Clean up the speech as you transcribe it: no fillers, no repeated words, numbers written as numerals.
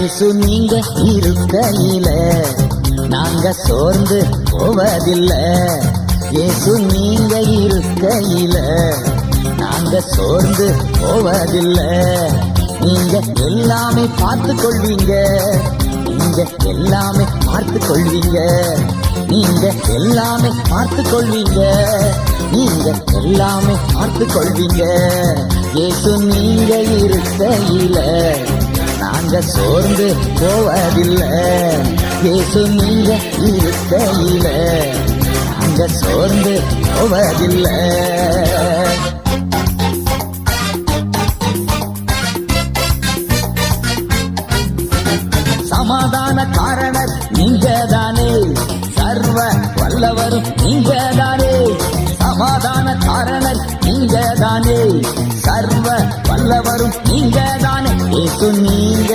இயேசு நீங்க இருக்கையில நாங்க சோர்ந்து போவதில்லை. இயேசு நீங்க இருக்கையில நாங்க சோர்ந்து போவதில்லை. நீங்க எல்லாமே பார்த்து கொள்வீங்க, நீங்க எல்லாமே பார்த்து கொள்வீங்க, நீங்க எல்லாமே பார்த்து கொள்வீங்க, நீங்க எல்லாமே பார்த்து கொள்வீங்க. இயேசு நீங்க இருக்கையில நாங்க சோர்ந்து போவதில்லை. இயேசு நீங்க இருக்கையில நாங்க சோர்ந்து போவதில்லை. சமாதான காரணர் நீங்க தானே, சர்வ வல்லவரும் நீங்க தானே. சமாதான காரணர் நீங்க தானே, சர்வ வல்லவரும் நீங்க தானே. இயேசு நீங்க